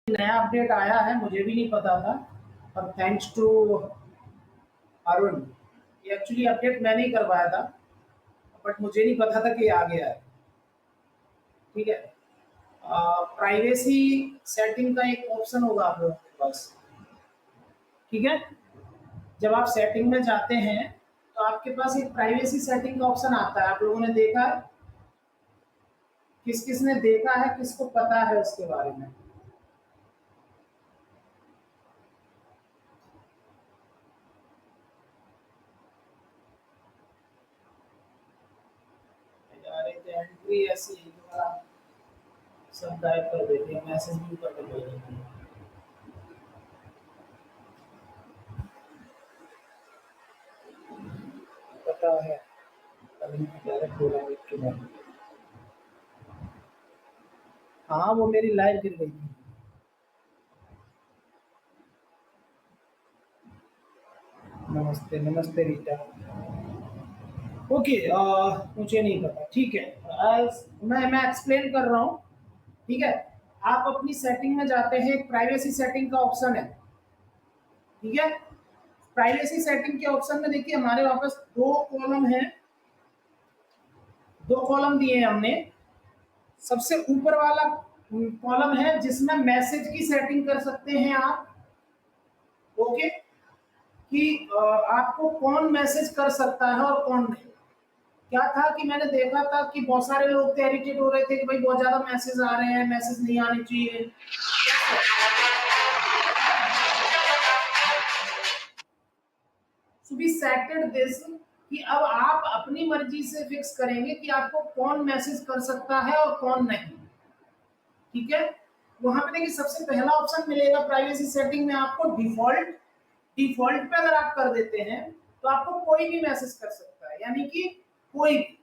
नया अपडेट आया है, मुझे भी नहीं पता था। और थैंक्स टू अरुण, ये एक्चुअली अपडेट मैंने ही करवाया था, बट मुझे नहीं पता था कि ये आ गया है। ठीक है, प्राइवेसी सेटिंग का एक ऑप्शन होगा आप लोगों के पास। ठीक है, जब आप सेटिंग में जाते हैं तो आपके पास एक प्राइवेसी सेटिंग का ऑप्शन आता है। आप लोगों ने देखा है? किस किस ने देखा है, किसको पता है उसके बारे में? यार ये तो एंट्री ऐसी है जो आप सब गायब कर देती है, मैसेज भी ऊपर कर देती है। पता है, अभी डायरेक्ट बोला के बाद। हाँ, वो मेरी लाइव गिर गई थी। नमस्ते नमस्ते रीटा। ओके, मुझे नहीं पता। ठीक है, मैं एक्सप्लेन कर रहा हूँ। ठीक है, आप अपनी सेटिंग में जाते हैं, एक प्राइवेसी सेटिंग का ऑप्शन है। ठीक है, प्राइवेसी सेटिंग के ऑप्शन में देखिए हमारे वापस दो कॉलम है, दो कॉलम दिए हैं हमने। सबसे ऊपर वाला कॉलम है जिसमें मैसेज की सेटिंग कर सकते हैं आप। ओके, कि आपको कौन मैसेज कर सकता है और कौन नहीं। क्या था कि मैंने देखा था कि बहुत सारे लोग तो इरिटेट हो रहे थे कि भाई बहुत ज्यादा मैसेज आ रहे हैं, मैसेज नहीं आने चाहिए। सो वी सेटेड दिस कि अब आप अपनी मर्जी से फिक्स करेंगे कि आपको कौन मैसेज कर सकता है और कौन नहीं। ठीक है, वहां पे देखिए सबसे पहला ऑप्शन मिलेगा प्राइवेसी सेटिंग में आपको डिफॉल्ट। डिफॉल्ट पे अगर आप कर देते हैं तो आपको कोई भी मैसेज कर सकता है, यानी कि कोई भी,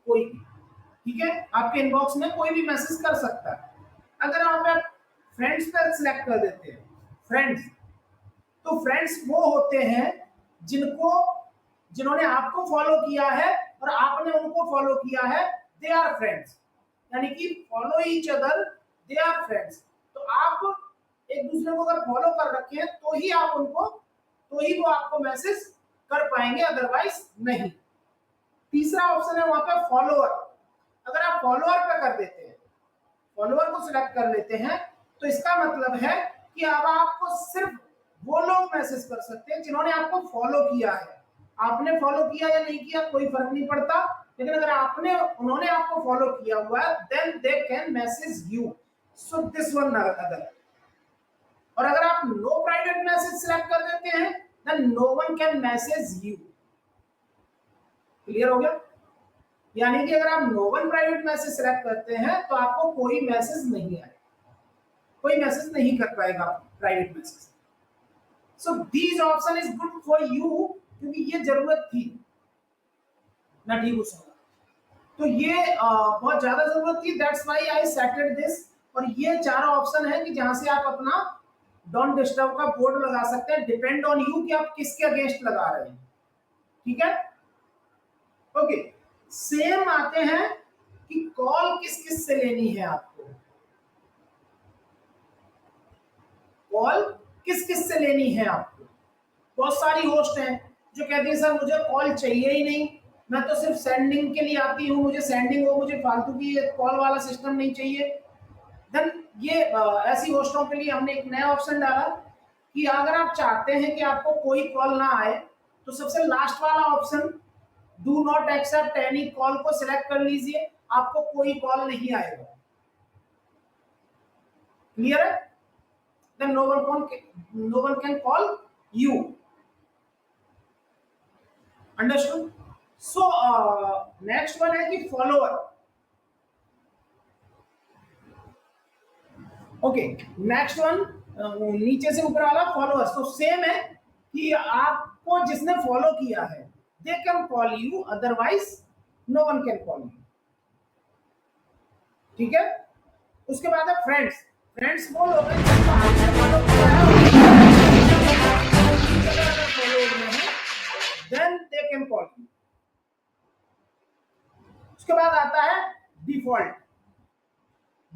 कोई भी। ठीक है, आपके इनबॉक्स में कोई भी मैसेज कर सकता है। अगर आप फ्रेंड्स पे सिलेक्ट कर देते हैं, फ्रेंड्स, तो फ्रेंड्स वो होते हैं जिनको, जिन्होंने आपको फॉलो किया है और आपने उनको फॉलो किया है, दे आर फ्रेंड्स। यानी कि follow each other, they are friends. तो आप एक दूसरे को अगर फॉलो कर रखे हैं तो ही आप उनको, तो ही वो आपको मैसेज कर पाएंगे, अदरवाइज नहीं। तीसरा ऑप्शन है वहां पे फॉलोअर। अगर आप फॉलोअर पे कर देते हैं, फॉलोअर को सिलेक्ट कर लेते हैं, तो इसका मतलब है कि अब आपको सिर्फ वो लोग मैसेज कर सकते हैं जिन्होंने आपको फॉलो किया है। आपने फॉलो किया या नहीं किया कोई फर्क नहीं पड़ता, लेकिन अगर आपने, उन्होंने आपको फॉलो किया हुआ है, then they can message you. So this one other. और अगर आप नो प्राइवेट मैसेज सिलेक्ट कर देते हैं, then no one can message you. Clear हो गया? यानी कि अगर आप no one private message select करते हैं तो आपको कोई मैसेज नहीं आएगा, कोई मैसेज नहीं कर पाएगा private message. So these option is good for you, क्योंकि ये जरूरत थी। मैं ठीक हूँ? तो ये बहुत ज्यादा जरूरत थी, that's why I settled this. और ये चारों ऑप्शन है कि जहां से आप अपना डोंट डिस्टर्ब का बोर्ड लगा सकते हैं, डिपेंड ऑन यू कि आप किसके अगेंस्ट लगा रहे हैं। ठीक है, ओके। सेम आते हैं कि कॉल किस किस से लेनी है आपको, कॉल किस किस से लेनी है आपको। बहुत सारी होस्ट हैं जो कहती है सर मुझे कॉल चाहिए ही नहीं, मैं तो सिर्फ सेंडिंग के लिए आती हूँ, मुझे सेंडिंग हो, मुझे फालतू की कॉल वाला सिस्टम नहीं चाहिए। देन ये ऐसी होस्टों के लिए हमने एक नया ऑप्शन डाला कि अगर आप चाहते हैं कि आपको कोई कॉल ना आए, तो सबसे लास्ट वाला option do not accept any call को सिलेक्ट कर लीजिए, आपको कोई कॉल नहीं आएगा। क्लियर है? Then no one can call you. Understood? So next one है कि फॉलोअर। ओके, नेक्स्ट वन नीचे से ऊपर वाला फॉलोअर्स। तो सेम है कि आपको जिसने फॉलो किया है, they can call you, otherwise no one can call you. ठीक है, उसके बाद है फ्रेंड्स। फ्रेंड्स वो लोग हैं जिनको आपने फॉलो किया है, then they can call you. उसके बाद आता है डिफॉल्ट।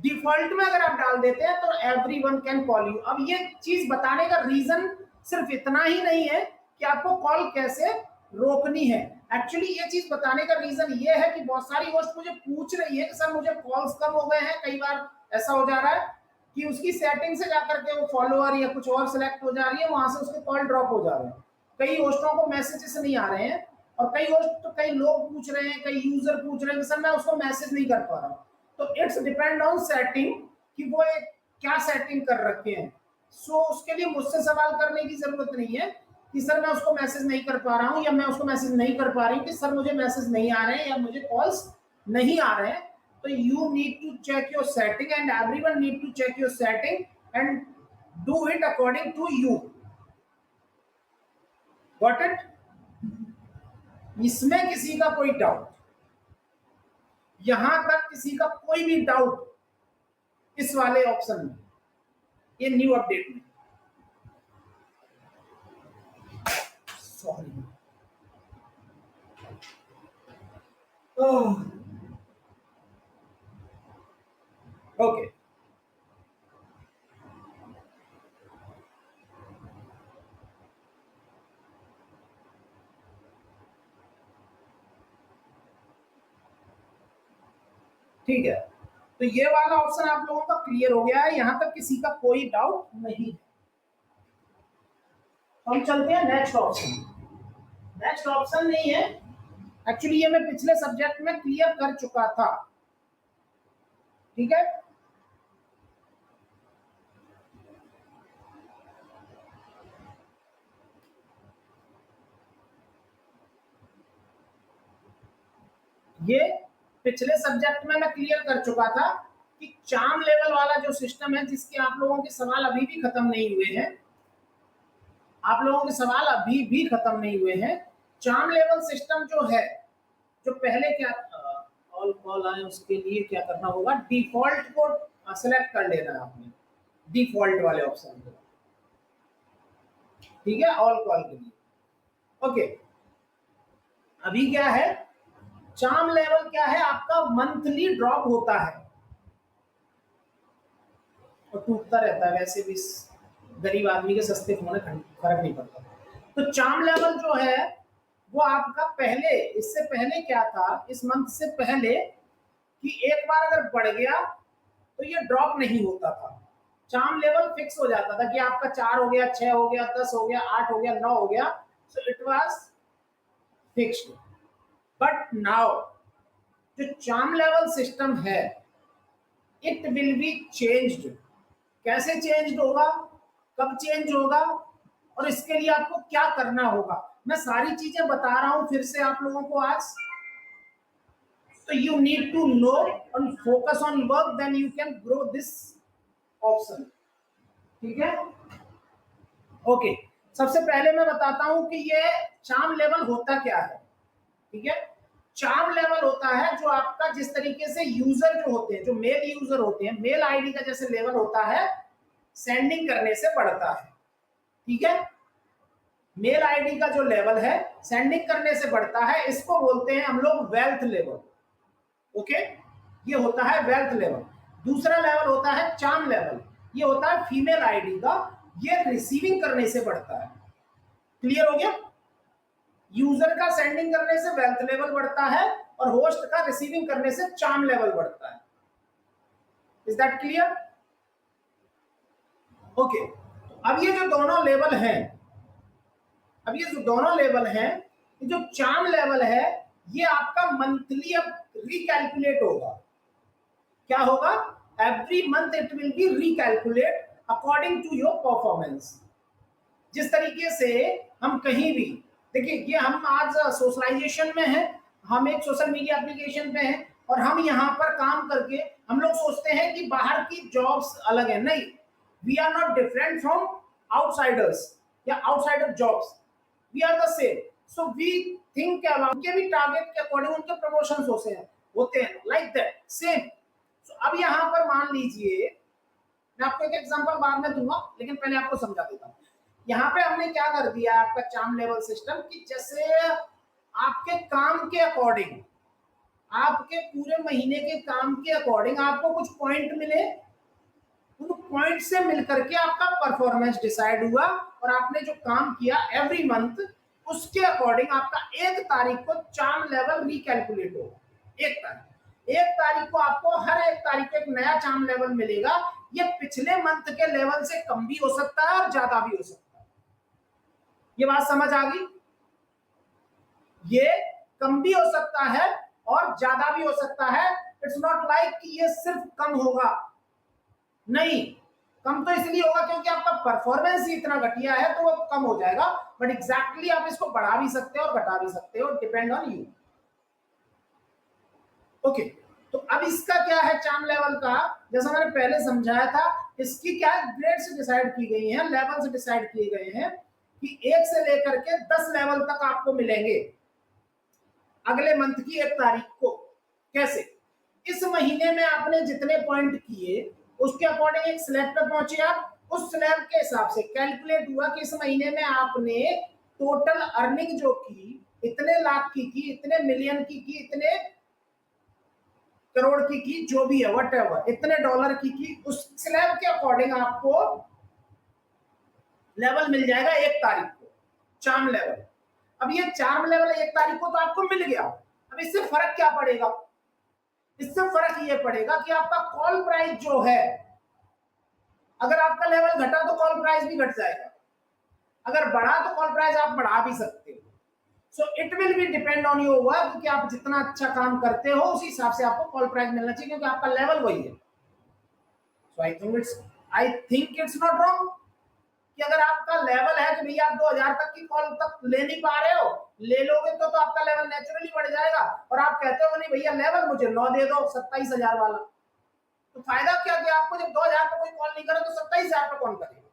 डिफॉल्ट में अगर आप डाल देते हैं तो एवरीवन कैन कॉल यू। अब ये चीज बताने का रीजन सिर्फ इतना ही नहीं है कि आपको कॉल कैसे रोकनी है। एक्चुअली ये चीज बताने का रीजन ये है कि बहुत सारी होस्ट मुझे पूछ रही है कि सर मुझे कॉल्स कम हो गए हैं, कई बार ऐसा हो जा रहा है कि उसकी सेटिंग से जाकर के वो फॉलोअर या कुछ और सिलेक्ट हो जा रही है, वहां से उसके कॉल ड्रॉप हो जा रहे हैं। कई होस्टों को मैसेजेस नहीं आ रहे हैं और कई होस्ट तो कई लोग पूछ रहे हैं, कई यूजर पूछ रहे हैं कि सर मैं उसको मैसेज नहीं कर पा रहा हूँ। तो इट्स डिपेंड ऑन सेटिंग कि वो एक क्या सेटिंग कर रखे हैं। सो उसके लिए मुझसे सवाल करने की जरूरत नहीं है कि सर मैं उसको मैसेज नहीं कर पा रहा हूँ या मैं उसको मैसेज नहीं कर पा रही हूँ कि सर मुझे मैसेज नहीं आ रहे हैं या मुझे कॉल्स नहीं आ रहे हैं। तो you need to check your setting and everyone need to check your setting and do it according to you. Got it? इसमें किसी का कोई डाउट, यहां तक किसी का कोई भी डाउट इस वाले ऑप्शन में, ये न्यू अपडेट में? सॉरी। ओके, ठीक है। तो ये वाला ऑप्शन आप लोगों का क्लियर हो गया है, यहां तक किसी का कोई डाउट नहीं है। हम चलते हैं नेक्स्ट ऑप्शन। नेक्स्ट ऑप्शन नहीं है, एक्चुअली ये मैं पिछले सब्जेक्ट में क्लियर कर चुका था, ठीक है। ये पिछले सब्जेक्ट में मैं क्लियर कर चुका था कि चार्म लेवल वाला जो सिस्टम है, जिसके आप लोगों के सवाल अभी भी खत्म नहीं हुए हैं, आप लोगों के सवाल अभी भी खत्म नहीं हुए हैं। चार्म लेवल सिस्टम जो है, जो पहले क्या ऑल कॉल आए उसके लिए क्या करना होगा, डिफॉल्ट को सेलेक्ट कर लेना है आपने, डिफॉल्ट वाले ऑप्शन को, ठीक है, ऑल कॉल के लिए। ओके, अभी क्या है, चार्म लेवल क्या है आपका, मंथली ड्रॉप होता है और टूटता रहता है, वैसे भी गरीब आदमी के सस्ते फोन में फर्क नहीं पड़ता। तो चार्म लेवल जो है वो आपका पहले, इससे पहले क्या था, इस मंथ से पहले, कि एक बार अगर बढ़ गया तो ये ड्रॉप नहीं होता था, चार्म लेवल फिक्स हो जाता था कि आपका 4 हो गया, 6 हो गया, 10 हो गया, 8 हो गया, 9 हो गया, so it was fixed. But now जो चार्म लेवल सिस्टम है, इट विल बी चेंज्ड। कैसे चेंज होगा, कब चेंज होगा और इसके लिए आपको क्या करना होगा, मैं सारी चीजें बता रहा हूं फिर से आप लोगों को आज। तो you need to know and focus on work, then you can grow this option, ठीक है। ओके, सबसे पहले मैं बताता हूं कि ये चार्म लेवल होता क्या है, ठीक है। चार्म लेवल होता है जो आपका, जिस तरीके से यूजर जो होते हैं, जो मेल यूजर होते हैं, मेल आईडी का जैसे लेवल होता है, सेंडिंग करने से बढ़ता है, ठीक है। मेल आईडी का जो लेवल है सेंडिंग करने से बढ़ता है, इसको बोलते हैं हम लोग वेल्थ लेवल। ओके, ये होता है वेल्थ लेवल। दूसरा लेवल होता है चार्म लेवल, ये होता है फीमेल आईडी का, ये रिसीविंग करने से बढ़ता है। क्लियर हो गया? यूजर का सेंडिंग करने से वेल्थ लेवल बढ़ता है और होस्ट का रिसीविंग करने से चार्म लेवल बढ़ता है। Is that clear? ओके, अब ये जो दोनों लेवल हैं, अब ये जो दोनों लेवल हैं, ये जो चार्म लेवल है ये आपका मंथली अब रिकैलकुलेट होगा। क्या होगा? Every month it will be recalculate according to your performance. जिस तरीके से हम कहीं भी, देखिए ये हम आज सोशलाइजेशन में है, हम एक सोशल मीडिया एप्लीकेशन पे हैं और हम यहाँ पर काम करके हम लोग सोचते हैं कि बाहर की जॉब्स अलग है, नहीं, we are not different from outsiders या outsider jobs, we are the same. So we think about, उनके भी टारगेट के अकॉर्डिंग उनके प्रमोशंस होते हैं लाइक दैट सेम। अब यहाँ पर मान लीजिए, मैं आपको एक एग्जांपल बाद में दूंगा लेकिन पहले आपको समझा देता हूँ। यहाँ पे हमने क्या कर दिया आपका चार्म लेवल सिस्टम, कि जैसे आपके काम के अकॉर्डिंग आपके पूरे महीने के काम के अकॉर्डिंग आपको कुछ पॉइंट मिले, उन पॉइंट से मिलकर के आपका परफॉर्मेंस डिसाइड हुआ और आपने जो काम किया एवरी मंथ उसके अकॉर्डिंग आपका 1 तारीख को चार्म लेवल रिकैलकुलेट होगा। 1 तारीख को आपको हर 1 तारीख को एक नया चार्म लेवल मिलेगा। ये पिछले मंथ के लेवल से कम भी हो सकता है और ज्यादा भी हो सकता है। ये बात समझ आ गई? ये कम भी हो सकता है और ज्यादा भी हो सकता है। इट्स नॉट लाइक कि ये सिर्फ कम होगा, नहीं, कम तो इसलिए होगा क्योंकि आपका परफॉर्मेंस ही इतना घटिया है तो वो कम हो जाएगा, बट एग्जैक्टली आप इसको बढ़ा भी सकते हो और घटा भी सकते हो, डिपेंड ऑन यू। ओके, तो अब इसका क्या है चार्म लेवल का, जैसा मैंने पहले समझाया था, इसकी क्या ग्रेड्स डिसाइड की गई हैं, लेवल्स डिसाइड किए गए हैं कि 1 से लेकर के 10 लेवल तक आपको मिलेंगे अगले मंथ की 1 तारीख को। कैसे? इस महीने में आपने जितने पॉइंट किए उसके अकॉर्डिंग एक स्लैब पे पहुंचे आप, उस स्लैब के हिसाब से कैलकुलेट हुआ कि इस महीने में आपने टोटल अर्निंग जो की इतने लाख की, इतने मिलियन की, इतने करोड़ की, जो भी है वट एवर, इतने डॉलर की, उस स्लैब के अकॉर्डिंग आपको लेवल मिल जाएगा 1 तारीख को, चार्म लेवल। अब ये चार्म लेवल 1 तारीख को तो आपको मिल गया। अब इससे फर्क क्या पड़ेगा? इससे फर्क ये पड़ेगा कि आपका कॉल प्राइस जो है, अगर आपका लेवल घटा तो कॉल प्राइस भी घट जाएगा, अगर बढ़ा तो कॉल प्राइस आप बढ़ा भी सकते हो। So it will B depend on your work कि आप जितना अच्छा काम करते हो उसी हिसाब से आपको कॉल प्राइस मिलना चाहिए, क्योंकि आपका लेवल वही है। So I think it's not wrong कि अगर आपका लेवल है कि भैया आप 2000 तक की कॉल तक ले नहीं पा रहे हो, ले लोगे तो आपका लेवल नेचुरली बढ़ जाएगा, और आप कहते हो नहीं भैया लेवल मुझे 9 दे दो 27,000 वाला, तो फायदा क्या कि आपको जब 2000 पे कोई कॉल नहीं करे तो 27,000 पे कौन करेगा?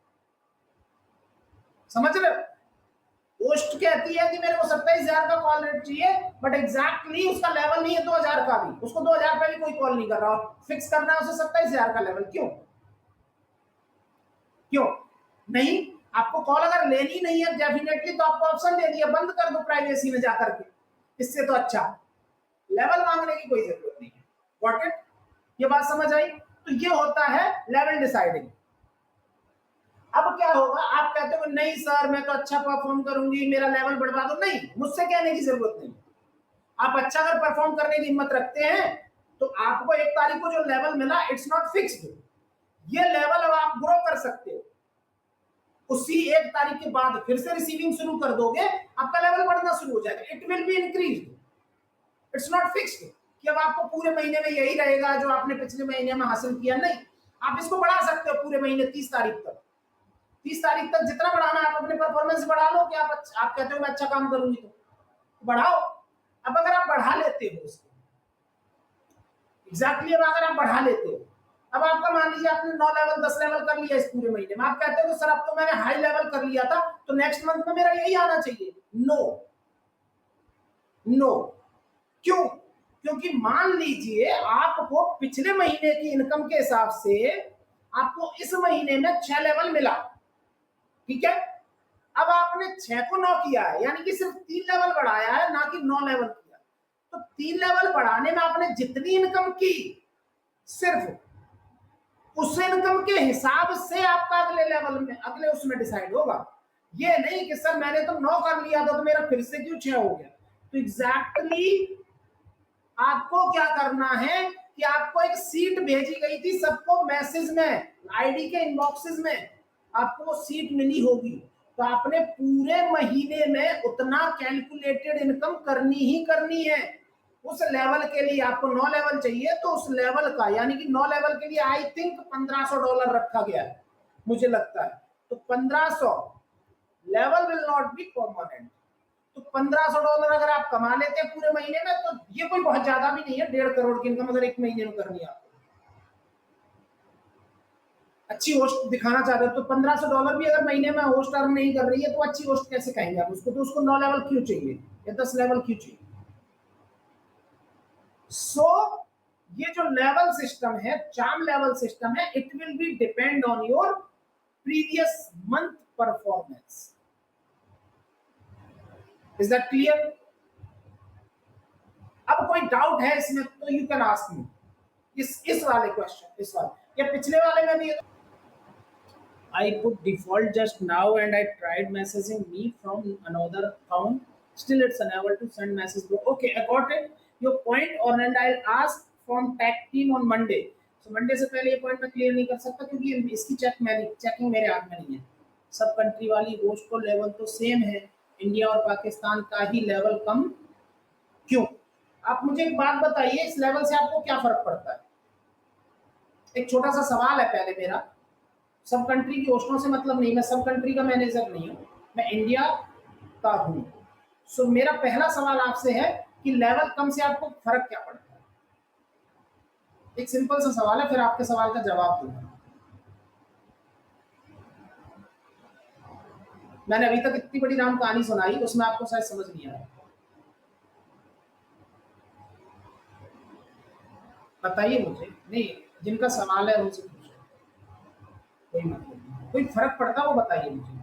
समझ रहे हो? पोस्ट कहती है कि मेरे को 27,000 का कॉल रेट चाहिए, बट एग्जैक्टली उसका लेवल नहीं है 2000 का भी, उसको 2000 पे भी कोई कॉल नहीं कर रहा, फिक्स करना है उसे 27,000 का लेवल। क्यों? क्यों नहीं? आपको कॉल अगर लेनी नहीं है डेफिनेटली तो आपको ऑप्शन दे दिया, बंद कर दो प्राइवेसी में जाकर के, इससे तो अच्छा लेवल मांगने की कोई जरूरत नहीं है। Got it? ये बात समझ आई? तो ये होता है लेवल डिसाइडिंग। अब क्या होगा, आप कहते हो नहीं सर मैं तो अच्छा परफॉर्म करूंगी, मेरा लेवल बढ़वा दो, नहीं, मुझसे कहने की जरूरत नहीं। आप अच्छा अगर परफॉर्म करने की हिम्मत रखते हैं तो आपको 1 तारीख को जो लेवल मिला इट्स नॉट फिक्स्ड, ये लेवल अब आप ग्रो कर सकते हो। उसी 1 तारीख के बाद फिर से रिसीविंग शुरू कर दोगे, आपका लेवल बढ़ना शुरू हो जाएगा, it will be increased, it's not fixed कि अब आपको पूरे महीने में यही रहेगा जो आपने पिछले महीने में हासिल किया, नहीं, आप इसको बढ़ा सकते हो पूरे महीने 30 तारीख तक। 30 तारीख तक जितना बढ़ाना आप अपने परफॉर्मेंस बढ़ा लो कि आप कहते हो मैं अच्छा काम करूंगी तो बढ़ाओ। अब अगर आप बढ़ा लेते हो उसको एग्जैक्टली, अब अगर आप बढ़ा लेते हो, अब आपका मान लीजिए आपने 9 लेवल 10 लेवल कर लिया इस पूरे महीने में, आप कहते हो कि सर अब तो मैंने हाई लेवल कर लिया था तो नेक्स्ट मंथ में मेरा यही आना चाहिए। नो नो, क्यों? क्योंकि मान लीजिए आपको पिछले महीने की इनकम के हिसाब से आपको इस महीने में 6 लेवल मिला, ठीक है, अब आपने 6 को 9 किया है, यानी कि सिर्फ 3 लेवल बढ़ाया है, ना कि 9 लेवल किया। तो 3 लेवल बढ़ाने में आपने जितनी इनकम की सिर्फ उस इनकम के हिसाब से आपका अगले लेवल में अगले उसमें डिसाइड होगा। ये नहीं कि सर मैंने तो 9 कर लिया था तो मेरा फिर से क्यों 6 हो गया। तो एग्जैक्टली आपको क्या करना है कि आपको एक सीट भेजी गई थी सबको मैसेज में, आईडी के इनबॉक्सेस में आपको वो सीट मिली होगी, तो आपने पूरे महीने में उतना कैलकुलेटेड इनकम करनी ही करनी है। उस लेवल के लिए आपको 9 लेवल चाहिए तो उस लेवल का यानी कि 9 लेवल के लिए आई थिंक $1500 रखा गया है मुझे लगता है। तो 1500 level will not be permanent, तो $1500 अगर आप कमा लेते हैं पूरे महीने में तो ये कोई बहुत ज्यादा भी नहीं है, 1.5 करोड़ की इनकम अगर एक महीने में करनी है आपको, अच्छी होस्ट दिखाना चाहते हो तो $1500 भी अगर महीने में होस्ट अर्न नहीं कर रही है तो अच्छी होस्ट कैसे कहेंगे आप उसको? तो उसको 9 लेवल क्यों चाहिए या 10 लेवल क्यों चाहिए? सो ये जो लेवल सिस्टम है, चार्म लेवल सिस्टम है, it will B depend on your previous month performance. Is that clear? अब कोई डाउट है इसमें तो यू कैन आस्क मी, इस वाले क्वेश्चन, इस वाले या पिछले वाले में भी। I put default just now and I tried messaging me from another account. Still, it's unable to send message. Okay, I got it. Your point, और and I'll ask from tech team on Monday. So Monday से पहले ये point मैं clear नहीं कर सकता क्योंकि इसकी चेकिंग मेरे हाथ में नहीं है। सब कंट्री वाली होस्ट को लेवल तो सेम है, इंडिया और पाकिस्तान का ही लेवल कम क्यों? आप मुझे एक बात बताइए, इस लेवल से आपको क्या फर्क पड़ता है? एक छोटा सा सवाल है पहले मेरा, सब कंट्री की होस्टों से मतलब नहीं, मैं सब कंट्री का मैनेजर नहीं हूँ, मैं इंडिया का हूँ। सो मेरा पहला सवाल आपसे है कि लेवल कम से आपको फर्क क्या पड़ता है? एक सिंपल सा सवाल है, फिर आपके सवाल का जवाब दूंगा। मैंने अभी तक इतनी बड़ी राम कहानी सुनाई, उसमें आपको शायद समझ नहीं आया। बताइए मुझे, नहीं जिनका सवाल है उनसे पूछो, कोई मतलब नहीं, कोई फर्क पड़ता वो बताइए मुझे।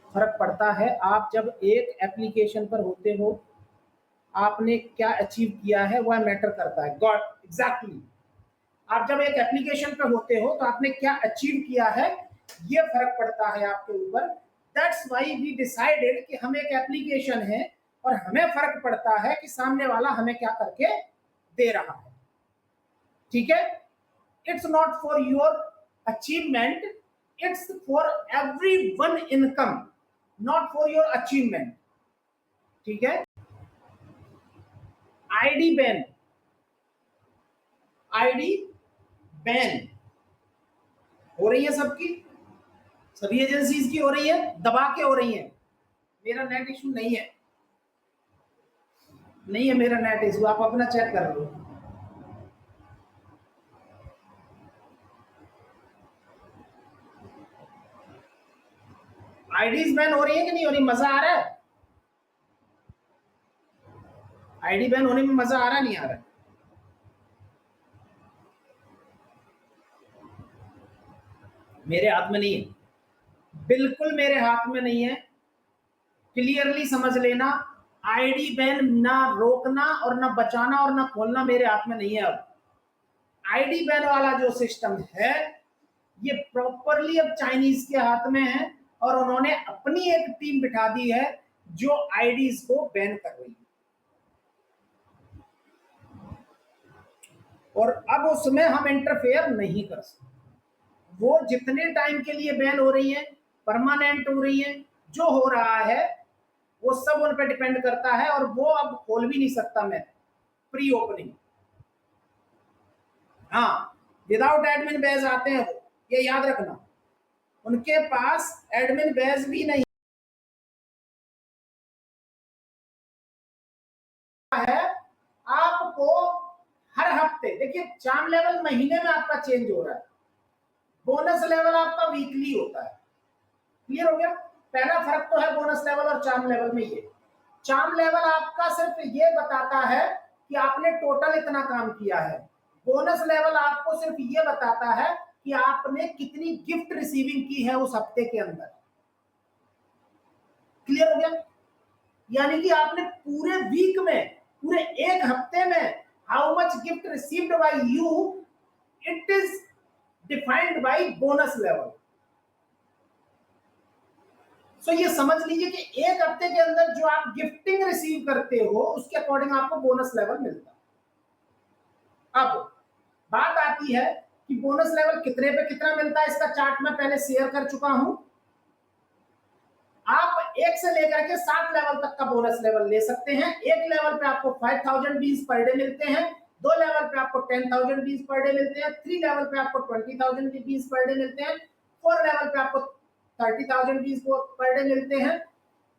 फर्क पड़ता है, आप जब एक एप्लीकेशन पर होते हो आपने क्या अचीव किया है वह मैटर करता है। गॉड एग्जैक्टली, आप जब एक एप्लीकेशन पर होते हो तो आपने क्या अचीव किया है ये फर्क पड़ता है आपके ऊपर। दैट्स व्हाई वी डिसाइडेड कि हम एक एप्लीकेशन है और हमें फर्क पड़ता है कि सामने वाला हमें क्या करके दे रहा है। ठीक है, it's not for your achievement, it's for everyone income, not for your achievement. ठीक है, आईडी बैन, आईडी बैन हो रही है सबकी, सभी एजेंसीज की हो रही है, दबा के हो रही है। मेरा नेट इशू नहीं है, नहीं है मेरा नेट इशू, आप अपना चेक कर लो। आईडीज बैन हो रही है कि नहीं हो रही? मजा आ रहा है? आईडी बैन होने में मजा आ रहा नहीं आ रहा? मेरे हाथ में नहीं है, बिल्कुल मेरे हाथ में नहीं है। क्लियरली समझ लेना, आईडी बैन ना रोकना और ना बचाना और ना खोलना मेरे हाथ में नहीं है। अब आईडी बैन वाला जो सिस्टम है ये प्रॉपरली अब चाइनीज के हाथ में है और उन्होंने अपनी एक टीम बिठा दी है जो आईडीज को बैन कर रही है। और अब उसमें हम इंटरफेयर नहीं कर सकते। वो जितने टाइम के लिए बैन हो रही है, परमानेंट हो रही है, जो हो रहा है वो सब उन पर डिपेंड करता है और वो अब खोल भी नहीं सकता मैं प्री ओपनिंग। हाँ, विदाउट एडमिन बैज आते हैं वो, ये याद रखना, उनके पास एडमिन बैज भी नहीं है। आपको हर हफ्ते देखिए, चार्म लेवल महीने में आपका चेंज हो रहा है, बोनस लेवल आपका वीकली होता है। क्लियर हो गया? पहला फर्क तो है बोनस लेवल और चार्म लेवल में। ये चार्म लेवल आपका सिर्फ ये बताता है कि आपने टोटल इतना काम किया है, बोनस लेवल आपको सिर्फ ये बताता है कि आपने कितनी गिफ्ट रिसीविंग की है उस हफ्ते के अंदर। क्लियर हो गया? यानी कि आपने पूरे वीक में, पूरे एक हफ्ते में how much gift received by you, it is defined by bonus level. So ये समझ लीजिए कि एक हफ्ते के अंदर जो आप गिफ्टिंग रिसीव करते हो उसके अकॉर्डिंग आपको बोनस लेवल मिलता है। अब बात आती है कि बोनस लेवल कितने पे कितना मिलता है, इसका चार्ट मैं पहले शेयर कर चुका हूं। आप 1 से लेकर के 7 लेवल तक का बोनस लेवल ले सकते हैं। एक लेवल पे आपको 5000 बीज पर डे मिलते हैं, 2 लेवल पे आपको 10000 बीज पर डे मिलते हैं, 3 लेवल पे आपको 20000 बीज पर डे मिलते हैं, 4 लेवल पे आपको 30000 बीज पर डे मिलते हैं,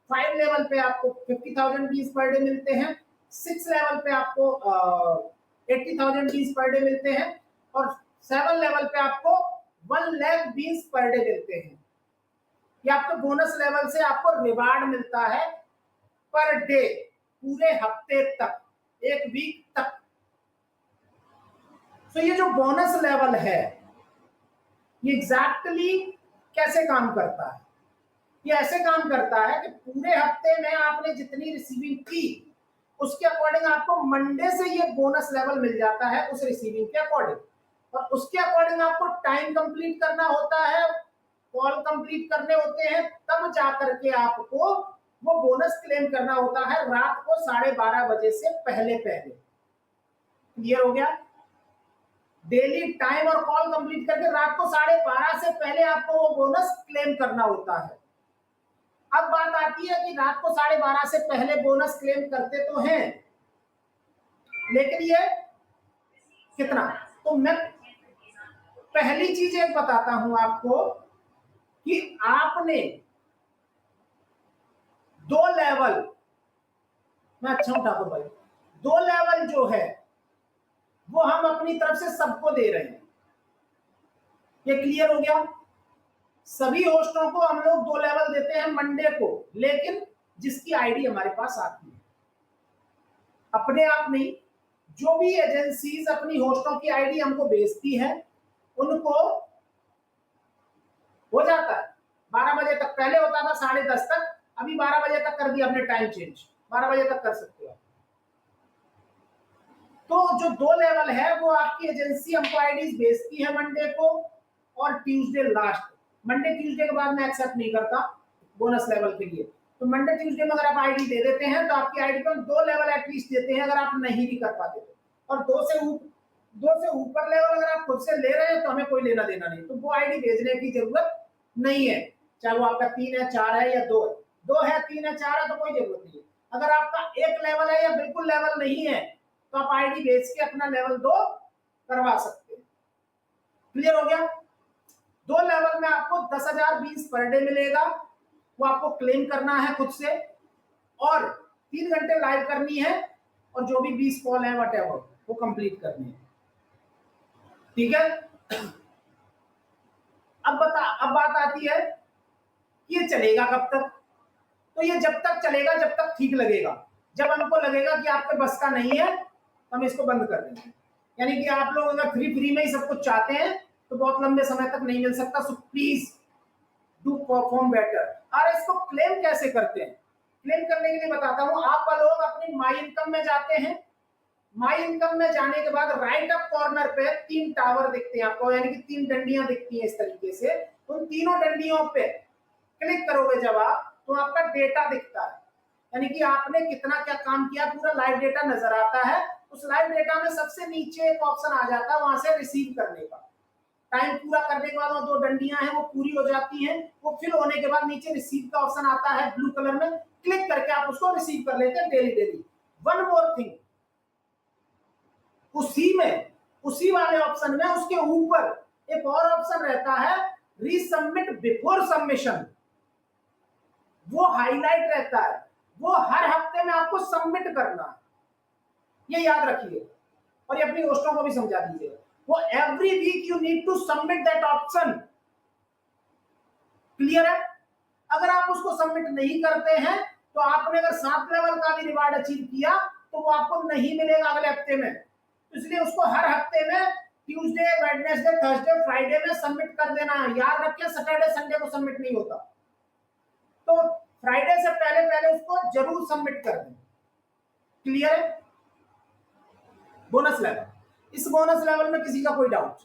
5 लेवल पे आपको 50000 बीज पर डे मिलते हैं, 6 लेवल पे आपको 80000 बीज पर डे मिलते हैं और 7 लेवल पे आपको 1 लाख बीज पर डे मिलते हैं। ये आपको बोनस लेवल से आपको रिवार्ड मिलता है पर डे, पूरे हफ्ते तक, एक वीक तक। तो ये जो बोनस लेवल है ये एग्जैक्टली कैसे काम करता है? ये ऐसे काम करता है कि पूरे हफ्ते में आपने जितनी रिसीविंग की उसके अकॉर्डिंग आपको मंडे से ये बोनस लेवल मिल जाता है उस रिसीविंग के अकॉर्डिंग, और उसके अकॉर्डिंग आपको टाइम कंप्लीट करना होता है, कॉल कंप्लीट करने होते हैं, तब जाकर के आपको वो बोनस क्लेम करना होता है रात को 12:30 बजे से पहले पहले। क्लियर हो गया? डेली टाइम और कॉल कंप्लीट करके रात को 12:30 से पहले आपको वो बोनस क्लेम करना होता है। अब बात आती है कि रात को 12:30 से पहले बोनस क्लेम करते तो हैं, लेकिन ये कितना, तो मैं पहली चीज एक बताता हूं आपको कि आपने 2 लेवल, मैं अच्छा हूं ठाकुर भाई, 2 लेवल जो है वो हम अपनी तरफ से सबको दे रहे हैं। ये क्लियर हो गया? सभी होस्टों को हम लोग 2 लेवल देते हैं मंडे को, लेकिन जिसकी आईडी हमारे पास आती है, अपने आप नहीं, जो भी एजेंसीज अपनी होस्टों की आईडी हमको भेजती है उनको हो जाता है 12 बजे तक। पहले होता था 10:30 तक, अभी 12 बजे तक कर दिया हमने टाइम चेंज, 12 बजे तक कर सकते हो। तो जो 2 लेवल है वो आपकी एजेंसी हमको आईडीज भेजती है मंडे को और ट्यूसडे लास्ट। मंडे ट्यूसडे के बाद मैं एक्सेप्ट नहीं करता बोनस लेवल के लिए, तो मंडे ट्यूसडे में अगर आप आईडी दे देते हैं तो आपकी आईडी पर 2 लेवल एटलीस्ट देते हैं अगर आप नहीं भी कर पाते तो। और 2 से ऊपर लेवल अगर आप खुद से ले रहे हैं तो हमें कोई लेना देना नहीं, तो वो आईडी भेजने की जरूरत नहीं है, चाहे वो आपका 3 है, 4 है या 2 है। 2 है, 3 है, 4 है तो कोई जरूरत नहीं है। अगर आपका 1 लेवल है या बिल्कुल लेवल नहीं है तो आप आईडी भेज के अपना लेवल 2 करवा सकते हैं। क्लियर हो गया? 2 लेवल में आपको 10,020 पर डे मिलेगा, वो आपको क्लेम करना है खुद से, और 3 घंटे लाइव करनी है, और जो भी 20 कॉल है व्हाटएवर वो कंप्लीट करनी है। ठीक है? अब बात आती है कि ये चलेगा कब तक? तो ये जब तक चलेगा जब तक ठीक लगेगा। जब हमको लगेगा कि आपके बस का नहीं है तो हम इसको बंद कर देंगे। यानी कि आप लोग अगर फ्री में ही सब कुछ चाहते हैं तो बहुत लंबे समय तक नहीं मिल सकता। So please do perform better. और इसको क्लेम कैसे करते हैं? क्लेम करने के लिए बताता हूं। आप लोग अपनी माई इनकम में जाते हैं, माई इनकम में जाने के बाद राइट अप कॉर्नर पे 3 टावर दिखते हैं आपको, यानी कि 3 डंडियां दिखती हैं इस तरीके से। उन तीनों डंडियों पे क्लिक करोगे जब आप, तो आपका डेटा दिखता है, यानी कि आपने कितना क्या काम किया पूरा लाइव डेटा नजर आता है। उस लाइव डेटा में सबसे नीचे एक ऑप्शन आ जाता है वहां से रिसीव करने का। टाइम पूरा करने के बाद वो 2 डंडियां हैं वो पूरी हो जाती हैं, वो फिल होने के बाद नीचे रिसीव का ऑप्शन आता है ब्लू कलर में, क्लिक करके आप उसको रिसीव कर लेते हैं डेली। वन मोर थिंग, उसी वाले ऑप्शन में उसके ऊपर एक और ऑप्शन रहता है रीसबमिट बिफोर सबमिशन, वो हाईलाइट रहता है, वो हर हफ्ते में आपको सबमिट करना है, ये याद रखिए और ये अपनी होस्टों को भी समझा दीजिए। वो every week you need to submit that option. Clear है? अगर आप उसको सबमिट नहीं करते हैं तो आपने अगर 7 लेवल का भी रिवार्ड अचीव किया तो वो आपको नहीं मिलेगा अगले हफ्ते में। इसलिए उसको हर हफ्ते में ट्यूसडे, वेडनेसडे, थर्सडे, फ्राइडे में सबमिट कर देना है। याद रखिए सैटरडे संडे को सबमिट नहीं होता, तो फ्राइडे से पहले पहले उसको जरूर सबमिट कर दें। क्लियर है? बोनस लेवल, इस बोनस लेवल में किसी का कोई डाउट?